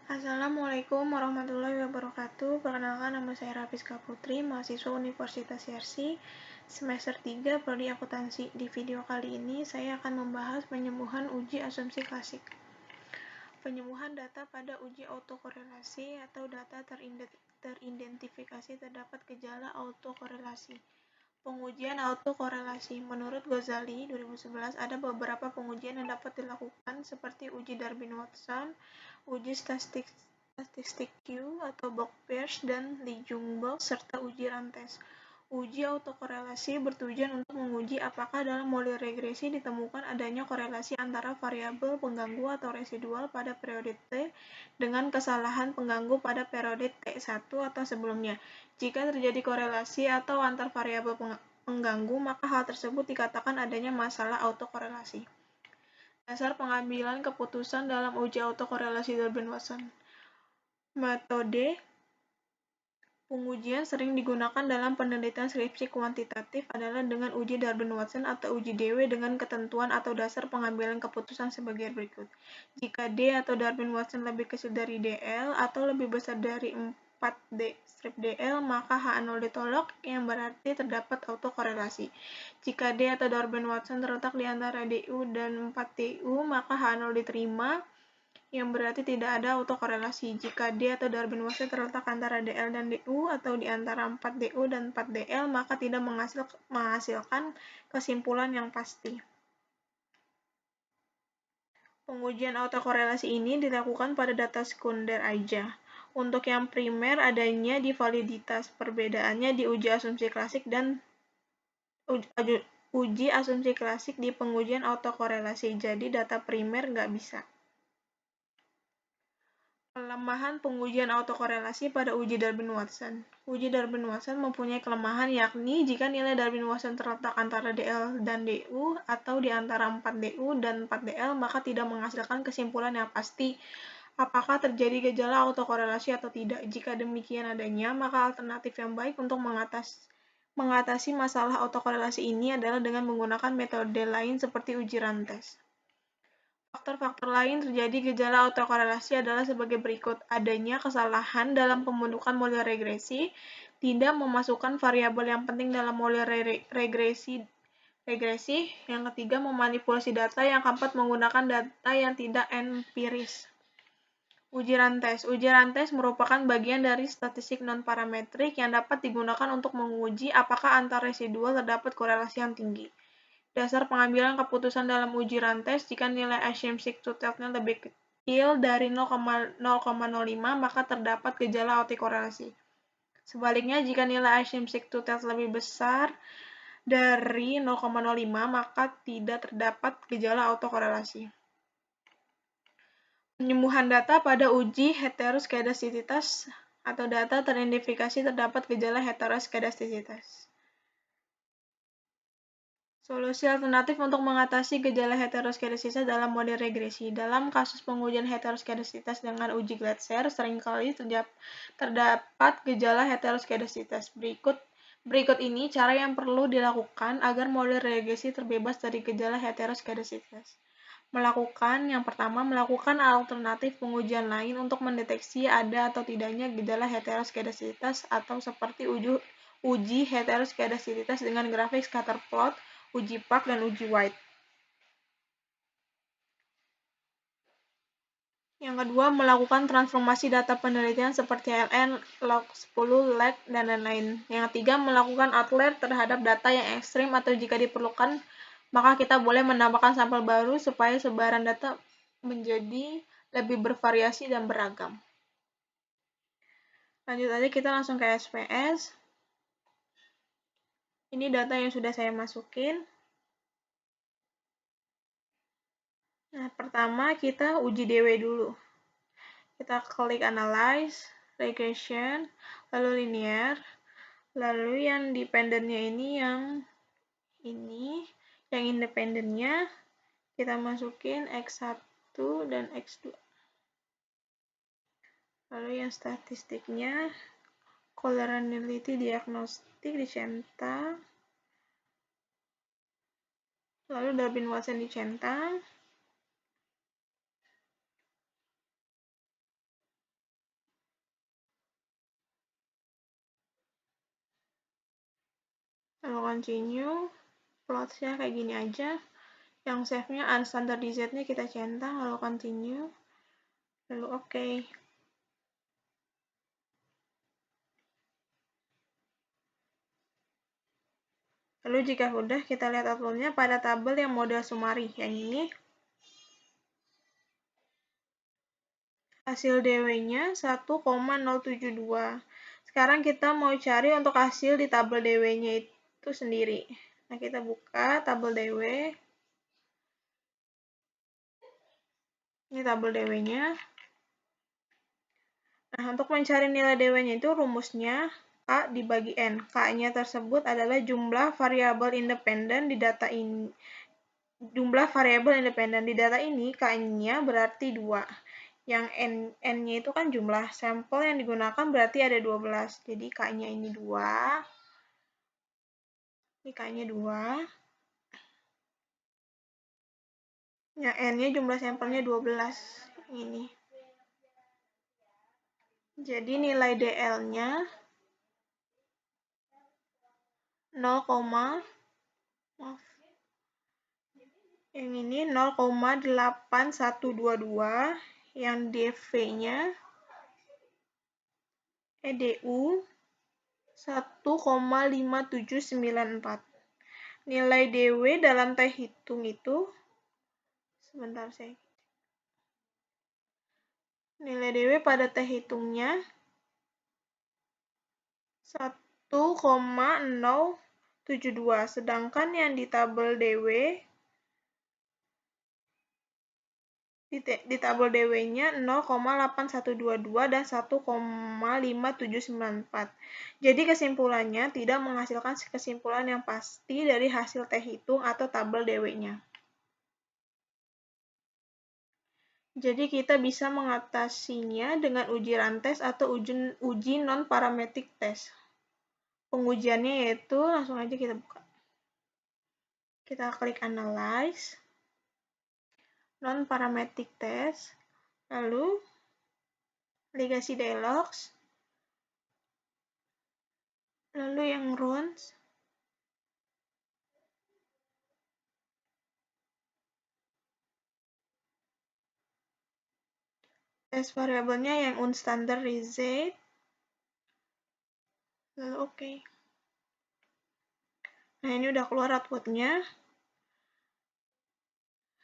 Assalamualaikum warahmatullahi wabarakatuh. Perkenalkan, nama saya Rafiska Putri, mahasiswa Universitas Yarsi, semester 3, Prodi Akuntansi. Di video kali ini, saya akan membahas penyembuhan uji asumsi klasik. Penyembuhan data pada uji autokorelasi atau data teridentifikasi terdapat gejala autokorelasi. Pengujian autokorelasi. Menurut Ghazali 2011, ada beberapa pengujian yang dapat dilakukan seperti uji Darwin-Watson, uji statistik Q atau Box-Pierce dan Lee-Jung-Box, serta uji Rantes. Uji autokorelasi bertujuan untuk menguji apakah dalam model regresi ditemukan adanya korelasi antara variabel pengganggu atau residual pada periode T dengan kesalahan pengganggu pada periode T1 atau sebelumnya. Jika terjadi korelasi atau antar variabel pengganggu, maka hal tersebut dikatakan adanya masalah autokorelasi. Dasar pengambilan keputusan dalam uji autokorelasi Darwin-Watson. Metode pengujian sering digunakan dalam penelitian skripsi kuantitatif adalah dengan uji Darwin-Watson atau uji DW dengan ketentuan atau dasar pengambilan keputusan sebagai berikut. Jika D atau Darwin-Watson lebih kecil dari DL atau lebih besar dari 4D/DL, maka H0 ditolak, yang berarti terdapat autokorelasi. Jika D atau Darwin-Watson terletak di antara DU dan 4DU, maka H0 diterima, yang berarti tidak ada autokorelasi. Jika D atau Darwin-Watson terletak antara DL dan DU atau di antara 4DU dan 4DL, maka tidak menghasilkan kesimpulan yang pasti. Pengujian autokorelasi ini dilakukan pada data sekunder aja. Untuk yang primer adanya di validitas, perbedaannya di uji asumsi klasik dan uji asumsi klasik di pengujian autokorelasi, jadi data primer nggak bisa. Kelemahan pengujian autokorelasi pada uji Darwin-Watson. Uji Darwin-Watson mempunyai kelemahan, yakni jika nilai Darwin-Watson terletak antara DL dan DU atau di antara 4DU dan 4DL, maka tidak menghasilkan kesimpulan yang pasti apakah terjadi gejala autokorelasi atau tidak. Jika demikian adanya, maka alternatif yang baik untuk mengatasi masalah autokorelasi ini adalah dengan menggunakan metode lain seperti uji Rantes. Faktor-faktor lain terjadi gejala autokorelasi adalah sebagai berikut. Adanya kesalahan dalam pembentukan model regresi, tidak memasukkan variabel yang penting dalam model regresi. Yang ketiga, memanipulasi data. Yang keempat, menggunakan data yang tidak empiris. Uji Rantes. Uji Rantes merupakan bagian dari statistik non-parametrik yang dapat digunakan untuk menguji apakah antar residual terdapat korelasi yang tinggi. Dasar pengambilan keputusan dalam uji Rantes, jika nilai asymmetric two-tailed-nya lebih kecil dari 0,05, maka terdapat gejala autokorelasi. Sebaliknya, jika nilai asymmetric two-tailed lebih besar dari 0,05, maka tidak terdapat gejala autokorelasi. Penyembuhan data pada uji heteroskedastisitas atau data teridentifikasi terdapat gejala heteroskedastisitas. Solusi alternatif untuk mengatasi gejala heteroskedastisitas dalam model regresi. Dalam kasus pengujian heteroskedastisitas dengan uji Glatzer, seringkali terdapat gejala heteroskedastisitas. Berikut ini cara yang perlu dilakukan agar model regresi terbebas dari gejala heteroskedastisitas. Yang pertama, melakukan alternatif pengujian lain untuk mendeteksi ada atau tidaknya gejala heteroskedastisitas atau seperti uji heteroskedastisitas dengan grafik scatter plot, uji Park, dan uji White. Yang kedua, melakukan transformasi data penelitian seperti LN, log10, lag, dan lain-lain. Yang ketiga, melakukan outlier terhadap data yang ekstrim atau jika diperlukan, maka kita boleh menambahkan sampel baru supaya sebaran data menjadi lebih bervariasi dan beragam. Lanjut aja, kita langsung ke SPS. Ini data yang sudah saya masukin. Nah, pertama kita uji DW dulu. Kita klik Analyze, Regression, lalu Linear, lalu yang dependennya ini yang independennya kita masukin X1 dan X2. Lalu yang statistiknya, Collinearity Diagnostic dicentang, lalu Darwin-Watson dicentang, Lalu continue, plots-nya kayak gini aja. Yang save-nya unstandardized-nya kita centang, lalu continue, lalu oke. Lalu jika sudah, kita lihat output-nya pada tabel yang model Sumari, yang ini. Hasil DW-nya 1,072. Sekarang kita mau cari untuk hasil di tabel DW-nya itu sendiri. Nah, kita buka tabel DW. Ini tabel DW-nya. Nah, untuk mencari nilai DW-nya itu rumusnya K dibagi N. K-nya tersebut adalah jumlah variabel independen di data ini. Jumlah variabel independen di data ini, K-nya berarti 2. Yang N-nya itu kan jumlah sampel yang digunakan berarti ada 12. Jadi K-nya ini 2. Ini K-nya 2. Yang N-nya jumlah sampelnya 12. Ini. Jadi nilai DL-nya 0, maaf. Yang ini 0,8122. Yang DV-nya EDU 1,5794. Nilai DW dalam T hitung itu, sebentar saya. Nilai DW pada T hitungnya 1,072, sedangkan yang di tabel DW di tabel DW-nya 0,8122 dan 1,5794. Jadi kesimpulannya tidak menghasilkan kesimpulan yang pasti dari hasil T hitung atau tabel DW-nya. Jadi kita bisa mengatasinya dengan uji rantes atau uji non-parametric test. Pengujiannya yaitu, langsung aja kita buka. Kita klik Analyze, Non-parametric test, lalu Legacy Dialogs, lalu yang Runs, test variabelnya yang unstandardized, lalu oke. Nah, ini udah keluar outputnya.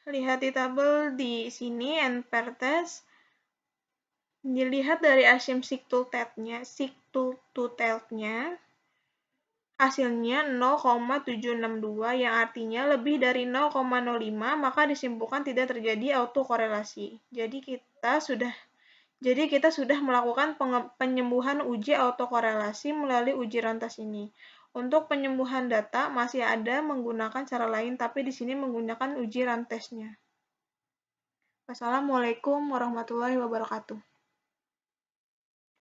Lihat di tabel di sini, NPR test. Dilihat dari asymmetric to-nya, hasilnya 0,762, yang artinya lebih dari 0,05, maka disimpulkan tidak terjadi autokorelasi. Jadi kita sudah melakukan penyembuhan uji autokorelasi melalui uji rantes ini. Untuk penyembuhan data masih ada menggunakan cara lain, tapi di sini menggunakan uji rantesnya. Wassalamualaikum warahmatullahi wabarakatuh.